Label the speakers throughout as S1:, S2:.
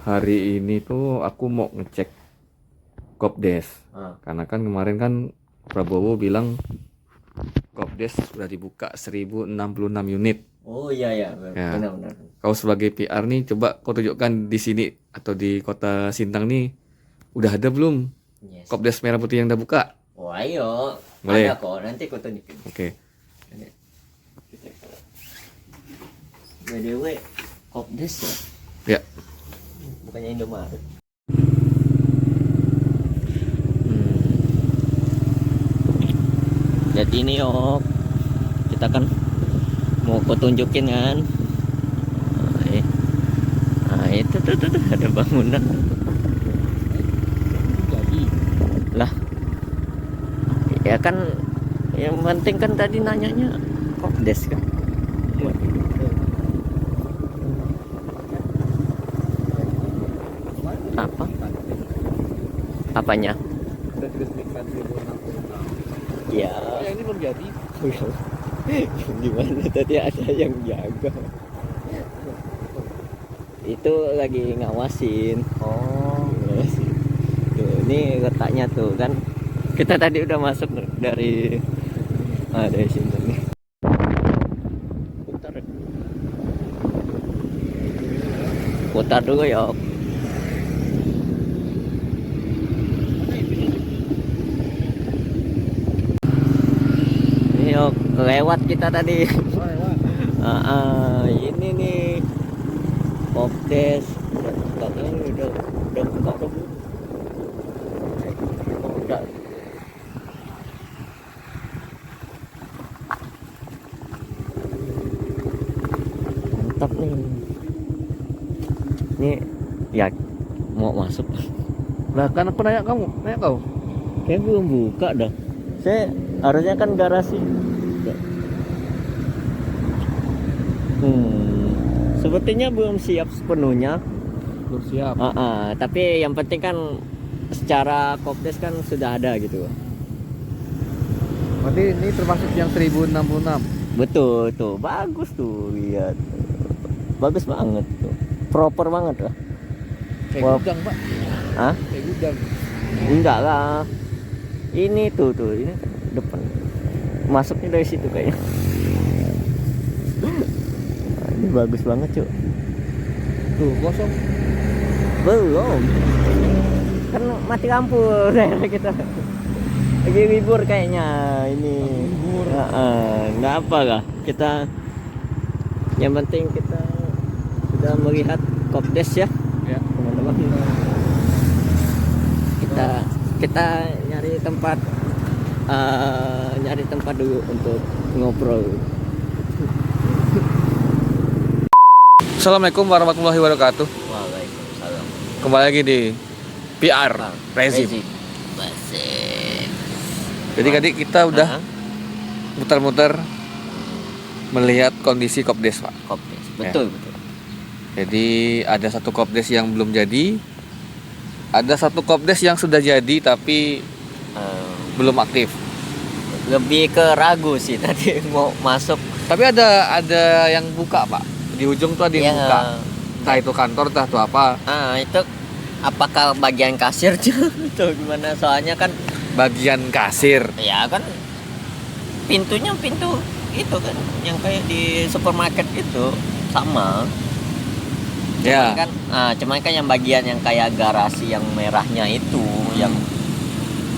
S1: hari ini tuh aku mau ngecek Kopdes. Karena kan kemarin kan Prabowo bilang Kopdes sudah dibuka 1066 unit.
S2: Oh iya ya,
S1: Ya.
S2: benar-benar.
S1: Kau sebagai PR nih, coba kau tunjukkan di sini atau di kota Sintang nih, udah ada belum
S2: Yes.
S1: Kopdes Merah Putih yang udah buka?
S2: Oh ayo,
S1: Boleh.
S2: ada kok. Nanti aku tunjukin.
S1: Oke.
S2: By the way, Kopdes ya,
S1: Ya.
S2: bukannya Indomaret. Jadi ini kita kan mau aku tunjukin kan. Nah, itu tuh ada bangunan. Jadi lah, ya kan yang penting kan tadi nanyanya Kopdes kan. Apa? Apanya?
S1: Sudah diresmikan 1066.
S2: Ya.
S1: Ya ini belum jadi.
S2: Gimana tadi ada yang jaga? Itu lagi ngawasin.
S1: Oh.
S2: Ngawasin. Tuh, ini letaknya tuh kan. Kita tadi udah masuk dari dari sini nih. Putar. Putar dulu ya. Ini lewat kita tadi. Ini nih Kopdes udah buka belum? Udah. Mantap nih. Ini ya mau masuk.
S1: Lah kan aku nanya kau.
S2: Kayak belum buka dah. Saya harusnya kan garasi. Sepertinya belum siap sepenuhnya.
S1: Belum siap.
S2: Tapi yang penting kan secara Kopdes kan sudah ada gitu.
S1: Berarti ini termasuk yang 1066.
S2: Betul tuh, bagus tuh, lihat. Bagus banget tuh. Proper banget lah.
S1: Kayak
S2: Wah.
S1: gudang, Pak.
S2: Hah?
S1: Kayak gudang.
S2: Enggak lah. Ini tuh ini depan. Masuknya dari situ kayaknya. Ini bagus banget, Cuk.
S1: Tuh, kosong.
S2: Belum. Kan mati lampu daerah kita. Lagi libur kayaknya ini.
S1: Libur.
S2: Nggak apa lah. Kita yang penting kita sudah melihat Kopdes ya,
S1: Ya.
S2: teman-teman. Kita nyari tempat dulu untuk ngobrol.
S1: Assalamualaikum warahmatullahi wabarakatuh.
S2: Waalaikumsalam.
S1: Kembali lagi di PR Rezim. Jadi tadi kita udah muter-muter melihat kondisi Kopdes, Pak.
S2: Kopdes. Betul.
S1: Jadi ada satu Kopdes yang belum jadi, ada satu Kopdes yang sudah jadi tapi belum aktif.
S2: Lebih ke ragu sih tadi mau masuk.
S1: Tapi ada yang buka, Pak. Di ujung tuh ada yang buka. Entah itu kantor, entah itu apa.
S2: Itu apakah bagian kasir atau gimana? Soalnya kan
S1: Bagian kasir.
S2: ya kan pintunya pintu itu kan yang kayak di supermarket itu sama.
S1: Ya.
S2: Cuman kan yang bagian yang kayak garasi yang merahnya itu yang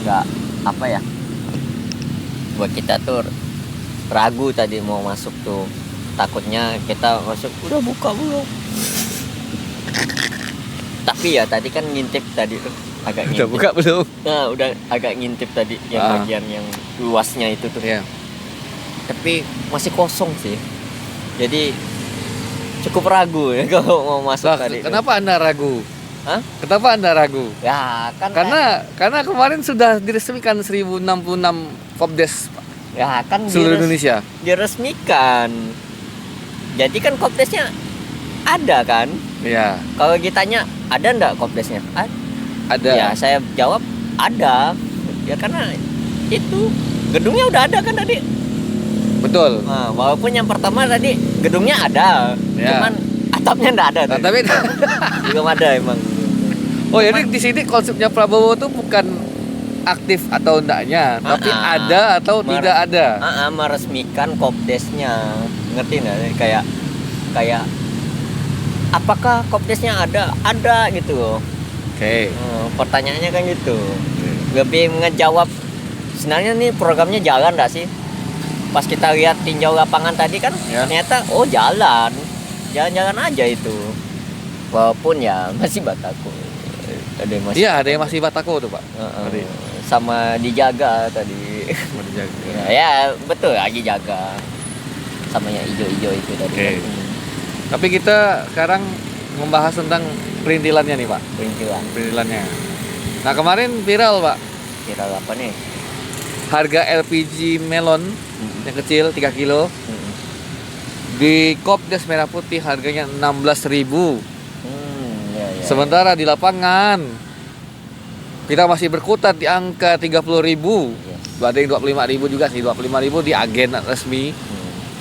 S2: enggak apa ya? Buat kita tuh ragu tadi mau masuk tuh. Takutnya kita masuk udah buka belum. Tapi ya tadi kan ngintip tadi tuh agak ngintip.
S1: Udah buka belum?
S2: Nah, udah agak ngintip tadi yang bagian yang luasnya itu tuh.
S1: Ya.
S2: Tapi masih kosong sih. Jadi cukup ragu ya kalau mau masuk tadi.
S1: Kenapa Anda ragu?
S2: Hah?
S1: Kenapa Anda ragu?
S2: Ya kan
S1: Karena kemarin sudah diresmikan 1066 Kopdes, Pak.
S2: ya kan
S1: Seluruh Indonesia.
S2: diresmikan. Jadi kan Kopdesnya ada kan?
S1: Iya,
S2: Kalau ditanya ada enggak Kopdesnya?
S1: ada.
S2: Ya saya jawab ada. Ya karena itu gedungnya udah ada kan tadi.
S1: Betul.
S2: Nah, walaupun yang pertama tadi gedungnya ada,
S1: Ya.
S2: cuman mantapnya enggak ada tuh.
S1: Tapi
S2: Belum ada emang.
S1: oh jadi di sini konsepnya Prabowo tuh bukan aktif atau enggaknya, tapi ada atau tidak ada.
S2: Meresmikan Kopdesnya, ngerti nggak? Kayak apakah Kopdesnya ada gitu loh.
S1: Oke.
S2: Pertanyaannya kan gitu. Lebih ngejawab sebenarnya nih programnya jalan nggak sih? Pas kita lihat tinjau lapangan tadi kan ternyata jalan aja itu. Walaupun ya masih Batako.
S1: Ada yang masih Batako tuh Pak.
S2: Sama dijaga tadi. ya betul lagi jaga. Sama yang hijau-hijau itu tadi.
S1: Okay. Tapi kita sekarang membahas tentang perintilannya nih Pak. Perintilannya. Nah kemarin viral Pak.
S2: Viral apa nih?
S1: Harga LPG melon yang kecil 3 kilo di Kopdes Merah Putih harganya 16.000. Sementara di lapangan kita masih berkutat di angka 30.000. Ada yang 25.000 juga sih, 25.000 di agen resmi.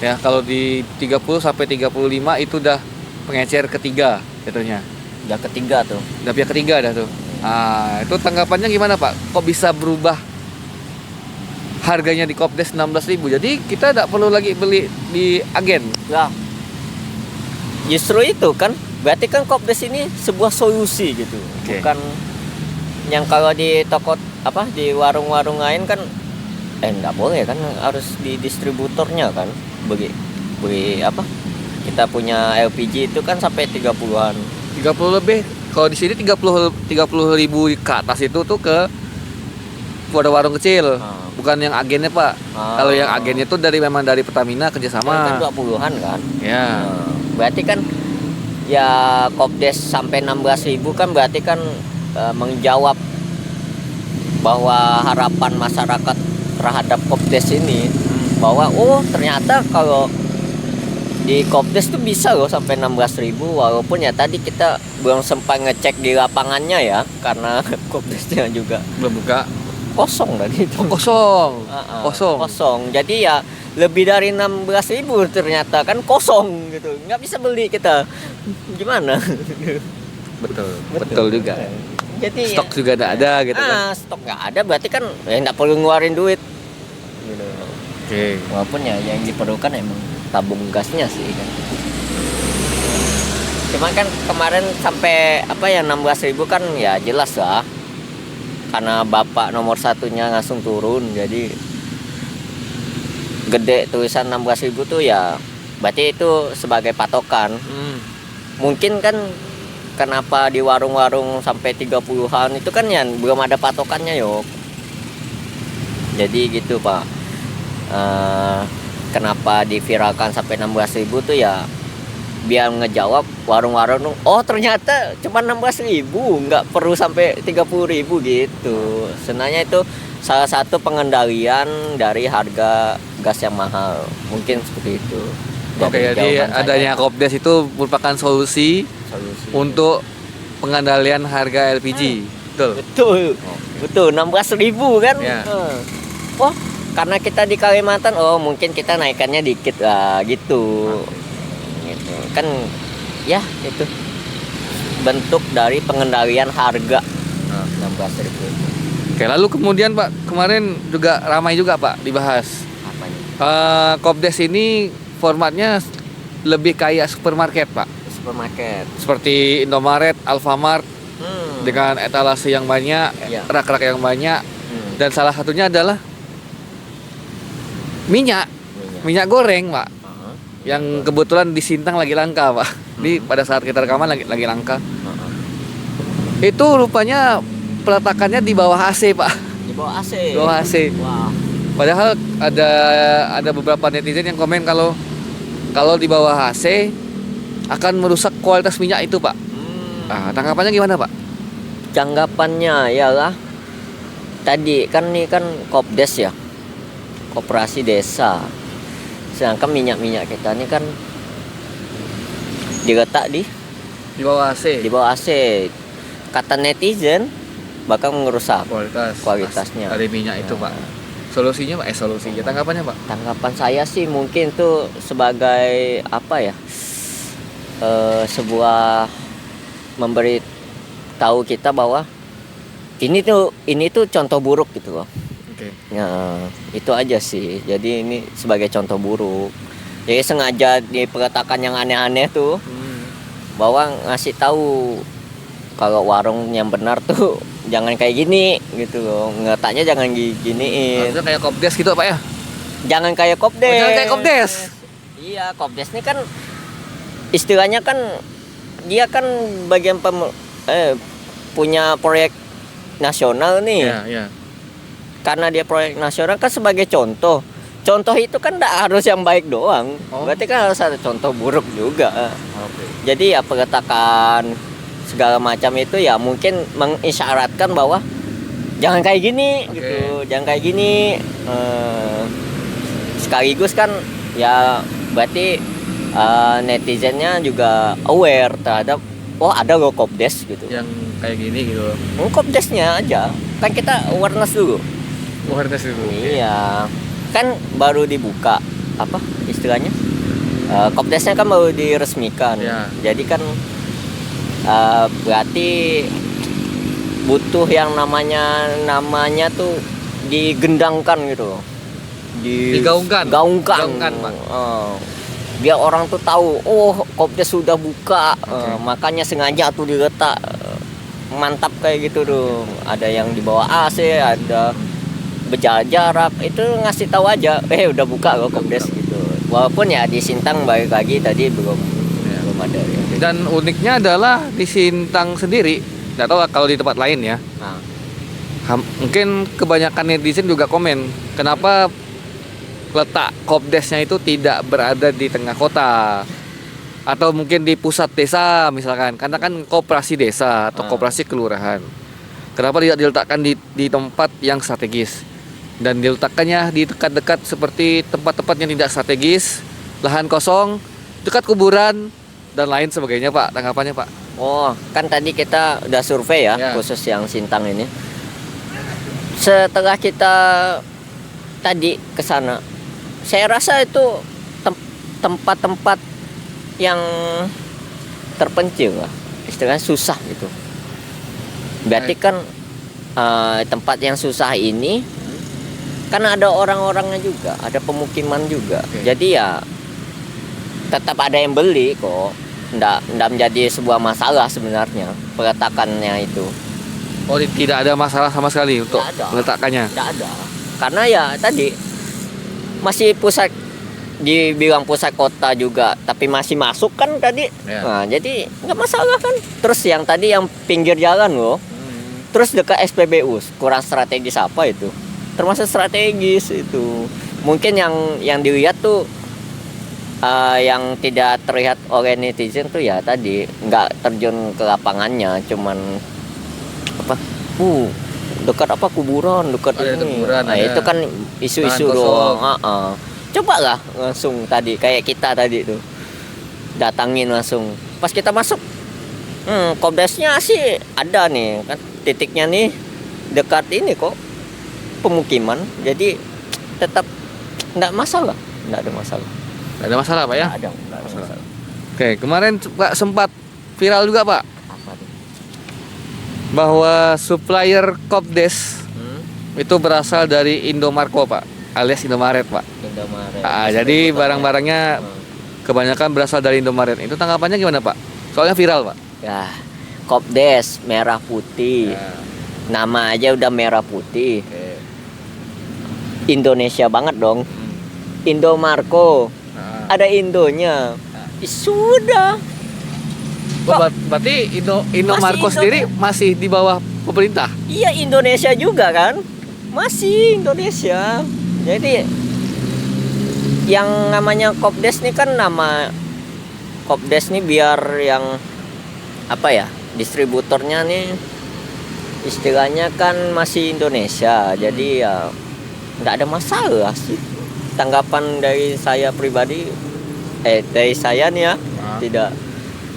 S1: Ya, kalau di 30 sampai 35 itu udah pengecer ketiga jatuhnya.
S2: Udah ketiga tuh.
S1: Udah pihak ketiga dah tuh. Nah, itu tanggapannya gimana Pak? Kok bisa berubah harganya di Kopdes 16.000? Jadi kita tidak perlu lagi beli di agen.
S2: Lah. Justru itu kan berarti kan Kopdes ini sebuah solusi gitu. Bukan yang kalau di toko di warung-warung lain kan enggak boleh kan, harus di distributornya kan. Beli kita punya LPG itu kan sampai 30-an.
S1: 30 lebih. Kalau di sini 30.000 ke atas itu tuh ke pada warung kecil. Bukan yang agennya Pak. Kalau yang agennya tuh memang dari Pertamina kerjasama.
S2: Kan 20-an kan.
S1: Ya.
S2: Berarti kan ya Kopdes sampai 16.000 kan berarti kan menjawab bahwa harapan masyarakat terhadap Kopdes ini bahwa ternyata kalau di Kopdes tuh bisa loh sampai 16.000, walaupun ya tadi kita belum sempat ngecek di lapangannya ya karena Kopdesnya juga
S1: belum buka.
S2: Kosong tadi itu.
S1: Kosong.
S2: Jadi ya lebih dari 16.000 ternyata kan kosong gitu. Nggak bisa beli kita. Gimana?
S1: Betul juga.
S2: Jadi
S1: stok juga tidak ada gitu kan.
S2: Stok nggak ada berarti kan nggak perlu ngeluarin duit. Gitu.
S1: Oke.
S2: Walaupun ya yang diperlukan emang tabung gasnya sih kan. Cuman kan kemarin sampai 16.000 kan ya jelas lah. Karena bapak nomor satunya langsung turun, jadi gede tulisan 16.000 tuh ya berarti itu sebagai patokan. Mungkin kan kenapa di warung-warung sampai 30-an itu kan ya belum ada patokannya yok. Jadi gitu Pak. Kenapa diviralkan sampai 16.000 tuh ya biar ngejawab warung-warung ternyata cuma 16.000, nggak perlu sampai 30.000 gitu. Sebenarnya itu salah satu pengendalian dari harga gas yang mahal, mungkin seperti itu.
S1: Jadi adanya Kopdes itu merupakan solusi untuk pengendalian harga LPG. Betul 16.000 kan ya. Karena kita di Kalimantan mungkin kita naikannya dikit lah gitu. Kan ya itu bentuk dari pengendalian harga 16.000. Oke, lalu kemudian Pak, kemarin juga ramai juga Pak dibahas. Kopdes ini formatnya lebih kayak supermarket Pak.
S2: Supermarket.
S1: Seperti Indomaret, Alfamart dengan etalase yang banyak, rak-rak yang banyak, dan salah satunya adalah minyak goreng Pak. Yang kebetulan di Sintang lagi langka Pak. Pada saat kita rekaman lagi langka. Itu rupanya peletakannya di bawah AC Pak.
S2: Di bawah AC.
S1: Wow. Padahal ada beberapa netizen yang komen kalau di bawah AC akan merusak kualitas minyak itu Pak. Tanggapannya gimana Pak?
S2: Tanggapannya ialah tadi kan ini kan Kopdes ya, Koperasi Desa. Sedangkan minyak kita ini kan diletak di
S1: bawah AC.
S2: Di bawah AC. Kata netizen bakal merusak kualitasnya
S1: dari minyak itu Pak. Solusinya Pak, solusinya tanggapannya Pak?
S2: Tanggapan saya sih mungkin itu sebagai sebuah memberi tahu kita bahwa ini tuh contoh buruk gitu loh.
S1: Oke.
S2: Ya, itu aja sih. Jadi ini sebagai contoh buruk. Jadi sengaja diperkatakan yang aneh-aneh tuh bahwa ngasih tahu kalau warung yang benar tuh jangan kayak gini gitu loh. Ngetaknya jangan giniin.
S1: Maksudnya kayak Kopdes gitu Pak ya?
S2: Jangan kayak Kopdes.
S1: Oh, jangan kayak Kopdes.
S2: Iya, Kopdes ini kan istilahnya kan dia kan bagian punya proyek nasional nih.
S1: Iya, iya.
S2: Karena dia proyek nasional kan sebagai contoh. Contoh itu kan tidak harus yang baik doang.
S1: Oh.
S2: Berarti kan harus ada contoh buruk juga.
S1: Oke.
S2: Jadi ya pergetakan segala macam itu ya mungkin mengisyaratkan bahwa jangan kayak gini
S1: Oke.
S2: gitu, jangan kayak gini. Sekaligus kan ya berarti netizennya juga aware terhadap oh ada loh Kopdes gitu.
S1: Yang kayak gini gitu.
S2: Kopdesnya aja kan kita awareness dulu.
S1: Awareness itu.
S2: Iya, kan baru dibuka apa istilahnya? Kopdesnya kan baru diresmikan.
S1: Ya.
S2: Jadi kan berarti butuh yang namanya tuh digendangkan gitu.
S1: Digaungkan.
S2: Gaungkan,
S1: Gaungkan, Pak.
S2: Biar orang tuh tahu, oh Kopdes sudah buka,
S1: Oke.
S2: makanya sengaja tuh diletak mantap kayak gitu dong. Ada yang di bawah AC, ada berjarak jarak, itu ngasih tahu aja, udah buka loh Kopdes gitu. Walaupun ya di Sintang balik lagi tadi belum ada. Ya.
S1: Dan uniknya adalah di Sintang sendiri, nggak tahu lah kalau di tempat lain ya.
S2: Nah,
S1: Mungkin kebanyakan netizen juga komen, kenapa letak Kopdesnya itu tidak berada di tengah kota atau mungkin di pusat desa misalkan, karena kan koperasi desa atau koperasi kelurahan. Kenapa tidak diletakkan di tempat yang strategis dan diletakkannya di dekat-dekat seperti tempat-tempat yang tidak strategis, lahan kosong, dekat kuburan dan lain sebagainya Pak? Tanggapannya Pak?
S2: oh kan tadi kita udah survei ya,
S1: Ya.
S2: khusus yang Sintang ini. Setelah kita tadi ke sana, saya rasa itu tempat-tempat yang terpencil lah, istilahnya susah gitu. Berarti kan tempat yang susah ini kan ada orang-orangnya juga, ada pemukiman juga.
S1: Oke.
S2: Jadi ya tetap ada yang beli kok. Nggak menjadi sebuah masalah sebenarnya peletakannya itu.
S1: Oh, tidak ada masalah sama sekali untuk
S2: Tidak ada.
S1: meletakkannya.
S2: Nggak ada. Karena ya tadi masih pusat, dibilang pusat kota juga, tapi masih masuk kan tadi.
S1: Ya.
S2: Nah, jadi nggak masalah kan. Terus yang tadi yang pinggir jalan loh. Terus dekat SPBU, kurang strategis apa itu? Termasuk strategis itu. Mungkin yang dilihat tuh yang tidak terlihat oleh netizen tuh ya tadi nggak terjun ke lapangannya, cuman apa? Dekat apa kuburan, dekat
S1: Ada
S2: ini.
S1: kuburan,
S2: Nah,
S1: ada
S2: itu kan isu-isu
S1: lahan kosong.
S2: doang. Coba lah langsung tadi kayak kita tadi tuh datangin langsung. Pas kita masuk, Kopdesnya sih ada nih kan titiknya nih dekat ini kok pemukiman. Jadi tetap nggak masalah, nggak ada masalah.
S1: Nggak ada masalah Pak ya?
S2: Nggak ada masalah.
S1: Oke, kemarin Pak sempat viral juga Pak
S2: Apa tuh?
S1: bahwa supplier Kopdes itu berasal dari Indomarko Pak, alias Indomaret Pak.
S2: Indomaret.
S1: Jadi barang-barangnya kebanyakan berasal dari Indomaret. Itu tanggapannya gimana Pak? Soalnya viral Pak.
S2: Ya, Kopdes merah putih. Nama aja udah merah putih. Indonesia banget dong. Indomarko. Ada Indonya. Sudah.
S1: Berarti Indomarko
S2: Masih
S1: sendiri masih di bawah pemerintah.
S2: Iya, Indonesia juga kan? Masih Indonesia. Jadi yang namanya Kopdes nih kan nama Kopdes nih biar yang apa ya? Distributornya nih istilahnya kan masih Indonesia. Jadi ya nggak ada masalah sih. Tanggapan dari saya pribadi dari saya nih ya tidak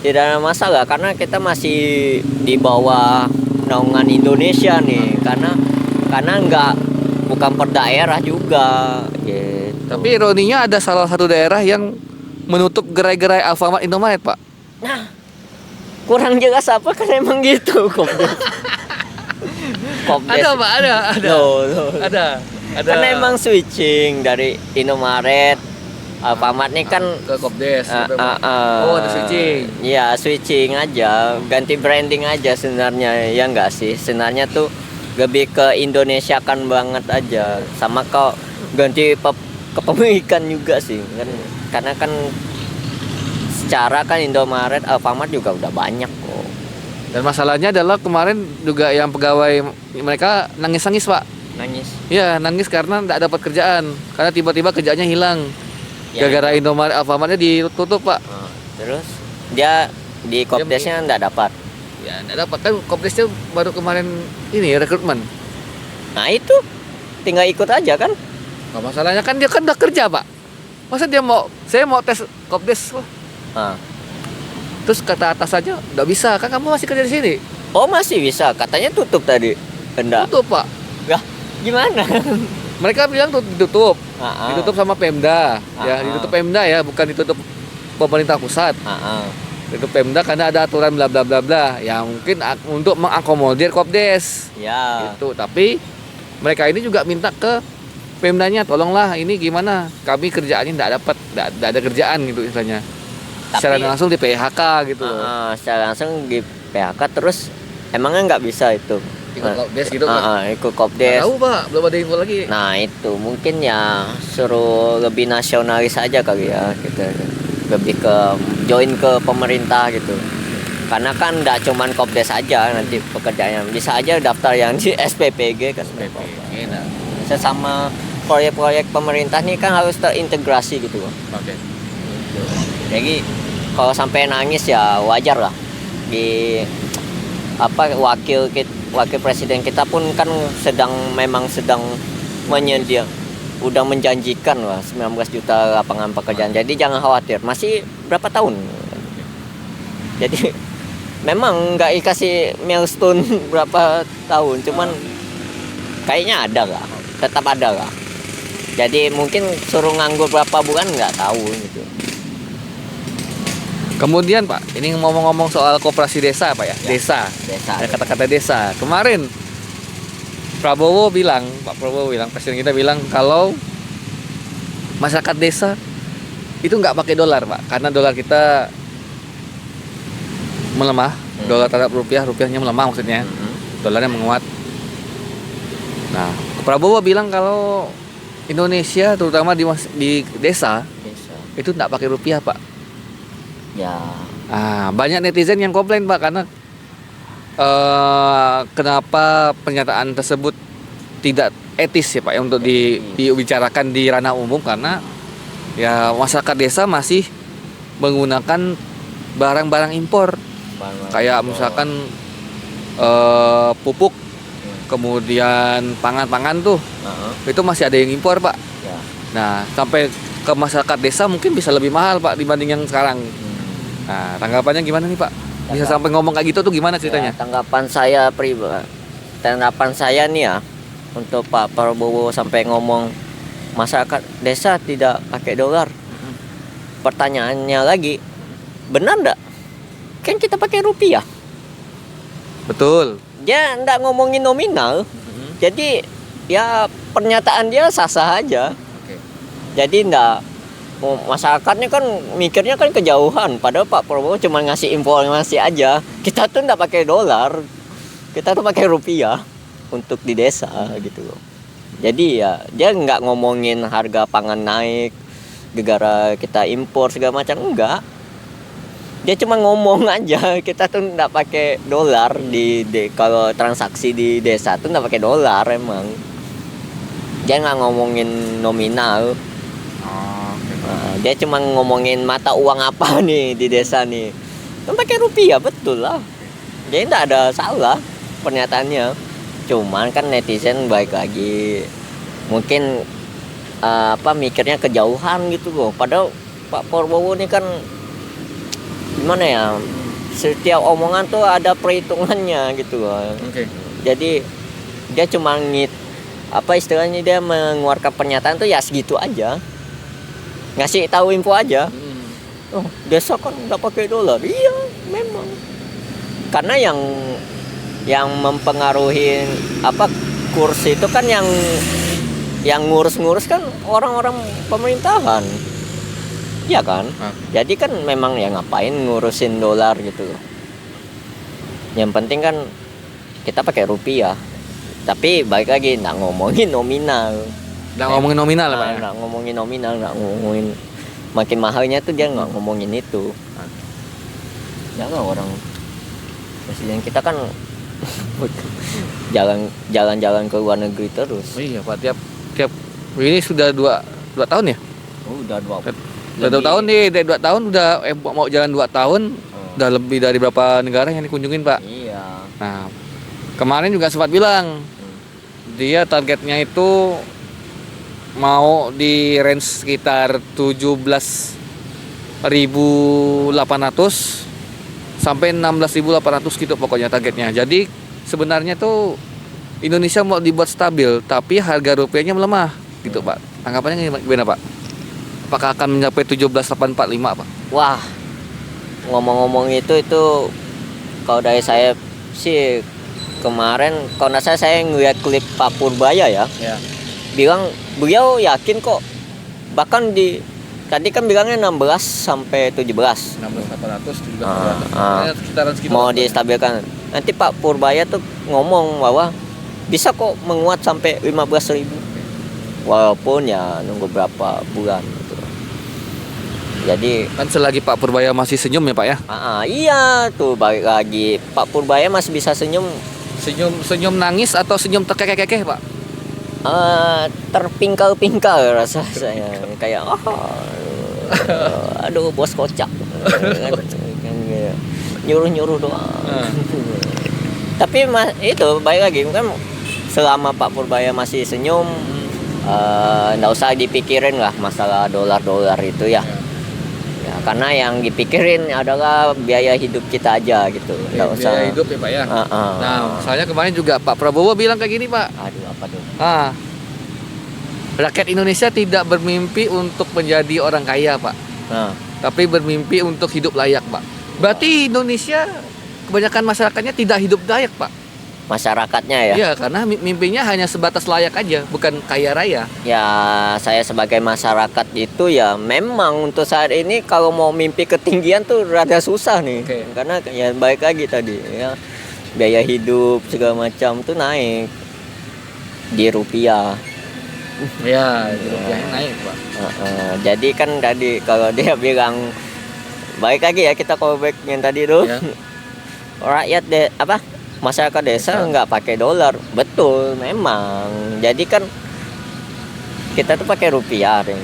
S2: ada masalah karena kita masih di bawah naungan Indonesia nih karena bukan per daerah juga gitu.
S1: Tapi ironinya ada salah satu daerah yang menutup gerai-gerai Alfamart Indomaret Pak.
S2: Nah, kurang jelas apa kan emang gitu Kopdes. Kopdes.
S1: Ada Pak, ada.
S2: Loh.
S1: Ada.
S2: Karena emang switching dari Indomaret, Alfamart nih kan
S1: ke Kopdes gitu, Pak. Oh, ada switching.
S2: Iya, switching aja, ganti branding aja sebenarnya, ya enggak sih? Sebenarnya tuh lebih ke Indonesia kan banget aja. Sama kok ganti kepemilikan juga sih kan. Karena kan secara kan Indomaret, Alfamart juga udah banyak kok.
S1: Dan masalahnya adalah kemarin juga yang pegawai mereka nangis-nangis Pak.
S2: Nangis.
S1: Iya, nangis karena tidak dapat kerjaan. Karena tiba-tiba kerjaannya hilang.
S2: Ya,
S1: Gara-gara Indomaret, Alfamartnya ditutup Pak.
S2: Terus dia di Kopdesnya enggak dapat.
S1: Ya, tidak dapat kan Kopdesnya baru kemarin ini rekrutmen.
S2: Nah itu tinggal ikut aja kan.
S1: Nah, masalahnya kan dia kan udah kerja Pak. Masa saya mau tes Kopdes, terus kata atas saja nggak bisa, kan kamu masih kerja di sini.
S2: Oh masih bisa, katanya tutup tadi. Enggak.
S1: Tutup Pak.
S2: Lah, gimana?
S1: Mereka bilang ditutup.
S2: Ah.
S1: Ditutup sama Pemda. Ya,
S2: Ah.
S1: ditutup Pemda ya, bukan ditutup pemerintah pusat. Ditutup Pemda karena ada aturan bla bla bla bla. Ya mungkin untuk mengakomodir Kopdes.
S2: Ya.
S1: Gitu. Tapi mereka ini juga minta ke Pemdanya, tolonglah ini gimana? Kami kerjaannya enggak ada kerjaan gitu istilahnya. Secara langsung di PHK gitu.
S2: Secara langsung di PHK terus emangnya nggak bisa itu?
S1: Ikut Kopdes gitu kan?
S2: Ikut Kopdes.
S1: Tahu Pak, belum ada info lagi.
S2: Nah itu mungkin ya suruh lebih nasionalis aja kali ya gitu. Lebih ke join ke pemerintah gitu. Karena kan nggak cuman Kopdes aja nanti pekerjaannya, bisa aja daftar yang di SPPG kan. Sesama proyek-proyek pemerintah nih kan harus terintegrasi gitu.
S1: Oke.
S2: Jadi kalau sampai nangis ya wajar lah. Di wakil presiden kita pun kan memang sedang udah menjanjikan lah 19 juta lapangan pekerjaan. Jadi jangan khawatir, masih berapa tahun. Jadi memang nggak dikasih milestone berapa tahun, cuman kayaknya ada lah, tetap ada lah. Jadi mungkin suruh nganggur berapa bulan nggak tahu gitu.
S1: Kemudian Pak, ini ngomong-ngomong soal koperasi desa Pak ya, desa. Ada kata-kata desa. Kemarin Pak Prabowo bilang, presiden kita bilang kalau masyarakat desa itu nggak pakai dolar Pak, karena dolar kita melemah, dolar terhadap rupiahnya melemah maksudnya, dolarnya menguat. Nah, Prabowo bilang kalau Indonesia terutama di desa itu nggak pakai rupiah Pak.
S2: Ya.
S1: Banyak netizen yang komplain Pak karena kenapa pernyataan tersebut tidak etis ya Pak ya, untuk dibicarakan di ranah umum, karena ya masyarakat desa masih menggunakan barang-barang impor kayak misalkan pupuk, kemudian pangan-pangan tuh itu masih ada yang impor Pak. Nah sampai ke masyarakat desa mungkin bisa lebih mahal Pak dibanding yang sekarang. Nah, tanggapannya gimana nih Pak? Bisa sampai ngomong kayak gitu tuh gimana ceritanya?
S2: Ya, tanggapan saya nih ya, untuk Pak Prabowo sampai ngomong masyarakat desa tidak pakai dolar. Pertanyaannya lagi, benar enggak? Kan kita pakai rupiah.
S1: Betul.
S2: Dia enggak ngomongin nominal. Jadi ya pernyataan dia sah-sah aja. Jadi enggak, masyarakatnya kan mikirnya kan kejauhan, padahal Pak Prabowo cuma ngasih informasi aja. Kita tuh nggak pakai dolar, kita tuh pakai rupiah untuk di desa gitu loh. Jadi ya dia nggak ngomongin harga pangan naik gara-gara kita impor segala macam, enggak. Dia cuma ngomong aja kita tuh nggak pakai dolar kalau transaksi di desa tuh nggak pakai dolar emang. Dia nggak ngomongin nominal. Dia cuma ngomongin mata uang apa nih di desa nih, kan pakai rupiah, betul lah. Jadi tidak ada salah pernyataannya. Cuman kan netizen baik lagi mungkin mikirnya kejauhan gitu loh. Padahal Pak Prabowo ini kan gimana ya, setiap omongan tuh ada perhitungannya gitu loh. Jadi dia cuma istilahnya dia mengeluarkan pernyataan tuh ya segitu aja, ngasih tahu info aja. Oh, desa kan nggak pakai dolar. Iya, memang. Karena yang mempengaruhi apa kurs itu kan yang ngurus-ngurus kan orang-orang pemerintahan. Iya kan? Jadi kan memang ya ngapain ngurusin dolar gitu. Yang penting kan kita pakai rupiah. Tapi balik lagi nggak ngomongin nominal.
S1: Nggak ngomongin nominal Pak ya?
S2: Nggak ngomongin nominal, nggak ngomongin makin mahalnya tuh dia nggak ngomongin itu. Jangan orang presiden kita kan jalan-jalan ke luar negeri terus.
S1: Oh iya Pak, tiap ini sudah dua tahun ya?
S2: Oh, udah
S1: Udah 2 tahun nih, dari 2 tahun udah mau jalan 2 tahun, udah lebih dari berapa negara yang dikunjungin Pak?
S2: Iya.
S1: Nah, kemarin juga sempat bilang dia targetnya itu mau di range sekitar 17.800 sampai 16.800 gitu pokoknya targetnya. Jadi sebenarnya tuh Indonesia mau dibuat stabil, tapi harga rupiahnya melemah gitu Pak. Tanggapannya gimana Pak? Apakah akan mencapai 17.845 Pak?
S2: Wah, ngomong-ngomong itu kalau dari saya sih kemarin kalau nggak salah saya ngeliat klip Pak Purbaya ya. Bilang beliau yakin kok, bahkan tadi kan bilangnya 16 sampai 17.
S1: 16.800
S2: sekitaran mau distabilkan. Nanti Pak Purbaya tuh ngomong bahwa bisa kok menguat sampai 15.000. Walaupun ya nunggu berapa bulan gitu. Jadi
S1: kan selagi Pak Purbaya masih senyum ya Pak ya?
S2: Iya tuh balik lagi Pak Purbaya masih bisa senyum
S1: senyum nangis atau senyum terkekeh-kekeh Pak?
S2: Terpingkal-pingkal rasa saya kayak aduh bos kocak nyuruh doang. Tapi itu baik lagi kan selama Pak Purbaya masih senyum nggak usah dipikirin lah masalah dolar itu ya. Karena yang dipikirin adalah biaya hidup kita aja gitu. Nggak usah
S1: biaya hidup ya Pak ya. Nah, soalnya kemarin juga Pak Prabowo bilang kayak gini Pak.
S2: Aduh, apa tuh?
S1: Rakyat Indonesia tidak bermimpi untuk menjadi orang kaya Pak, tapi bermimpi untuk hidup layak Pak. Berarti Indonesia kebanyakan masyarakatnya tidak hidup layak Pak.
S2: Masyarakatnya ya?
S1: Iya, karena mimpinya hanya sebatas layak aja, bukan kaya raya.
S2: Ya, saya sebagai masyarakat itu ya memang untuk saat ini kalau mau mimpi ketinggian tuh rada susah nih. Karena ya balik lagi tadi ya, biaya hidup segala macam tuh naik di rupiah.
S1: Ya, di rupiah naik Pak.
S2: Jadi kan tadi kalau dia bilang balik lagi ya kita callback yang tadi tuh ya. Rakyat masyarakat desa nggak pakai dolar, betul memang. Jadi kan kita tuh pakai rupiah nih.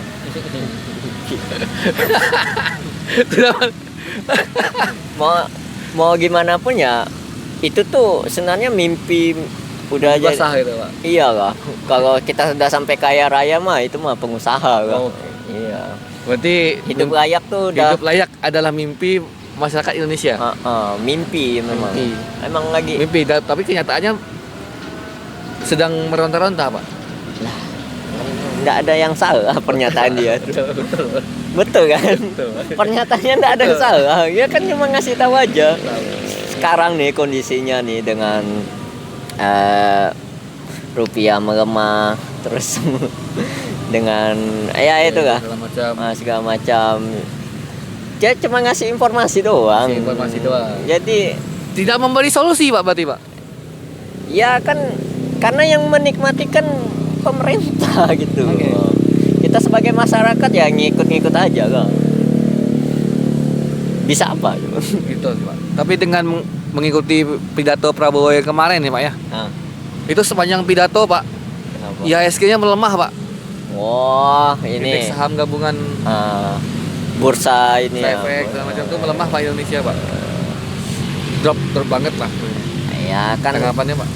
S2: mau gimana pun ya itu tuh sebenarnya mimpi udah aja.
S1: Gitu, Pak.
S2: Iya lah. Kalau kita sudah sampai kaya raya mah itu mah pengusaha lah. Iya.
S1: Berarti
S2: hidup layak tuh
S1: hidup layak adalah mimpi masyarakat Indonesia.
S2: Mimpi memang. Emang lagi
S1: mimpi, tapi kenyataannya sedang meronta-ronta Pak.
S2: Lah, nggak ada yang salah pernyataan dia. Betul kan? Pernyataannya nggak ada yang salah. Dia kan cuma ngasih tahu aja. Sekarang nih kondisinya nih dengan rupiah melemah terus dengan itu lah segala macam. Dia cuma ngasih informasi doang. Jadi
S1: tidak memberi solusi Pak berarti Pak.
S2: Ya kan karena yang menikmati kan pemerintah gitu. Kita sebagai masyarakat ya ngikut-ngikut aja kan. Bisa apa
S1: gitu Pak. Tapi dengan mengikuti pidato Prabowo yang kemarin nih Pak ya. Itu sepanjang pidato Pak. IHSG-nya melemah Pak.
S2: Wah, ini
S1: indeks saham gabungan
S2: bursa ini ya.
S1: Efek segala macam itu melemah Pak Indonesia Pak. Drop banget lah.
S2: Ya kan.
S1: Tanggapannya Pak?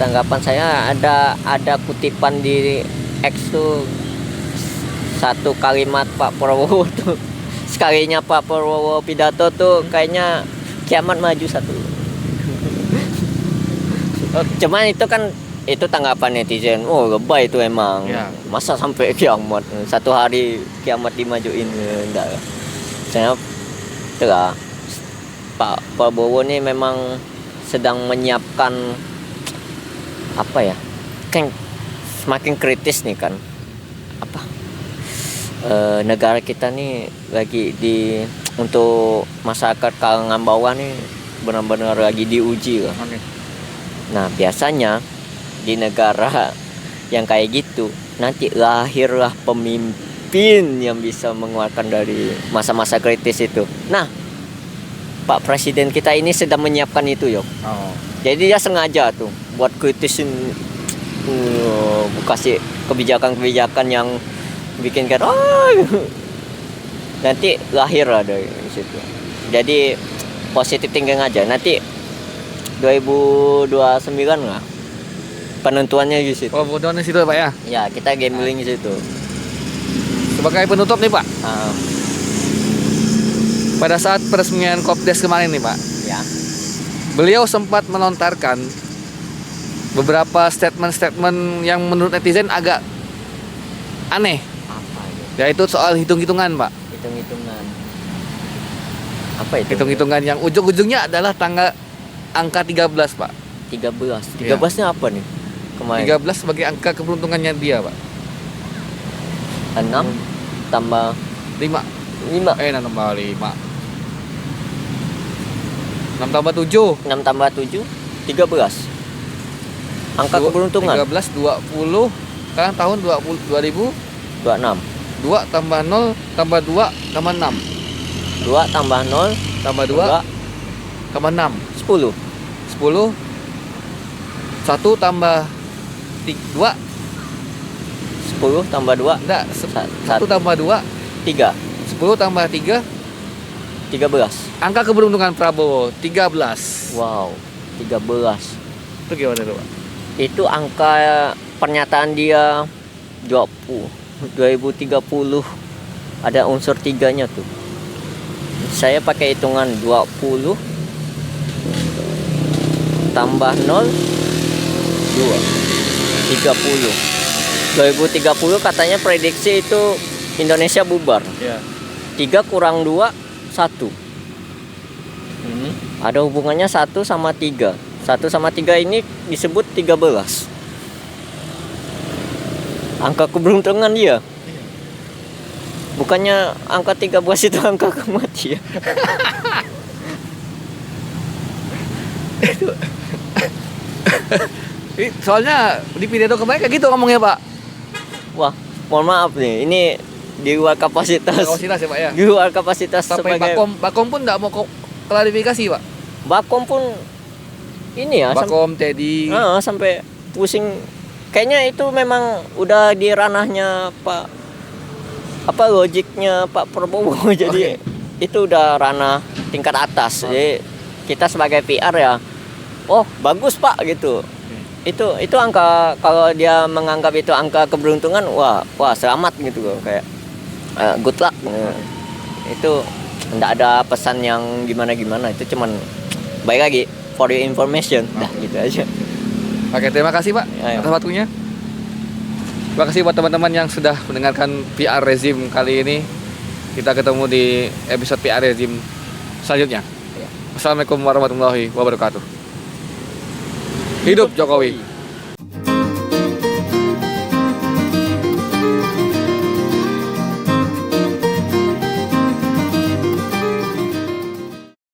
S2: Tanggapan saya ada kutipan di X tuh satu kalimat Pak Prabowo tuh. Sekalinya Pak Prabowo pidato tuh kayaknya kiamat maju satu. Cuman itu kan itu tanggapan netizen. Oh lebay itu emang. Masa sampai kiamat satu hari kiamat dimajuin enggak. Saya itulah Pak Prabowo ini memang sedang menyiapkan apa ya, kan semakin kritis nih kan, apa negara kita nih lagi untuk masyarakat kalangan bawah nih benar-benar lagi diuji lah.
S1: Oke.
S2: Nah biasanya di negara yang kayak gitu nanti lahirlah pemimpin yang bisa mengeluarkan dari masa-masa kritis itu. Nah Pak Presiden kita ini sedang menyiapkan itu yo.
S1: Oh.
S2: Jadi dia sengaja tuh buat kritisin, kasih kebijakan-kebijakan yang bikin kan nanti lahir lah dari situ. Jadi positif thinking aja. Nanti 2029 lah penentuannya di situ.
S1: Oh, bodoh di situ Pak ya.
S2: Ya kita gambling di situ.
S1: Sebagai penutup nih Pak,
S2: Ah,
S1: pada saat peresmian Kopdes kemarin nih Pak,
S2: ya.
S1: beliau sempat melontarkan beberapa statement-statement yang menurut netizen agak aneh,
S2: Apa itu?
S1: yaitu soal hitung-hitungan Pak.
S2: Hitung-hitungan. Apa itu?
S1: Hitung-hitungan yang ujung-ujungnya adalah angka 13 Pak.
S2: 13.
S1: Iya.
S2: 13-nya apa nih? Kemarin
S1: 13 sebagai angka keberuntungannya dia Pak.
S2: 6 tambah
S1: 5.
S2: 5.
S1: 6 tambah 5. 6 tambah 7.
S2: 6 tambah 7 13. Angka keberuntungan
S1: 13 20. Sekarang tahun 2000
S2: 26.
S1: 2 tambah 0 tambah 2 tambah 6.
S2: 2 tambah 0
S1: Tambah 2 tambah 6.
S2: 10.
S1: 10. 1 tambah 2.
S2: 10 tambah 2
S1: Enggak, 1
S2: 1
S1: tambah 2
S2: 3.
S1: 10 tambah 3.
S2: 13.
S1: Angka keberuntungan Prabowo 13.
S2: Wow, 13.
S1: Itu gimana tuh Pak?
S2: Itu angka pernyataan dia 2030. Ada unsur 3-nya tuh. Saya pakai hitungan 20 tambah 0 2 30. 2030 katanya prediksi itu Indonesia bubar.
S1: Iya.
S2: 3 kurang 2 1. Ada hubungannya 1 sama 3. 1 sama 3 ini disebut 13. Angka keberuntungan dia. Bukannya angka 13 itu angka kematian.
S1: Soalnya di pidato kemarin kayak gitu ngomongnya Pak.
S2: Wah, mohon maaf nih. Ini di luar kapasitas.
S1: Kapasitas ya Pak ya.
S2: Di luar kapasitas
S1: Sampai
S2: sebagai
S1: Bakom pun nggak mau klarifikasi Pak.
S2: Bakom pun ini ya
S1: Bakom Teddy.
S2: sampai pusing. Kayaknya itu memang udah di ranahnya logiknya Pak Prabowo. Jadi itu udah ranah tingkat atas. Jadi kita sebagai PR ya, oh bagus Pak gitu. Itu angka, kalau dia menganggap itu angka keberuntungan, wah selamat gitu loh, kayak good luck. Itu enggak ada pesan yang gimana-gimana, itu cuman baik lagi for your information. Dah gitu aja.
S1: Oke, terima kasih Pak
S2: Ayo.
S1: atas waktunya. Terima kasih buat teman-teman yang sudah mendengarkan PR Rezim kali ini. Kita ketemu di episode PR Rezim selanjutnya. Assalamualaikum warahmatullahi wabarakatuh. Hidup Jokowi.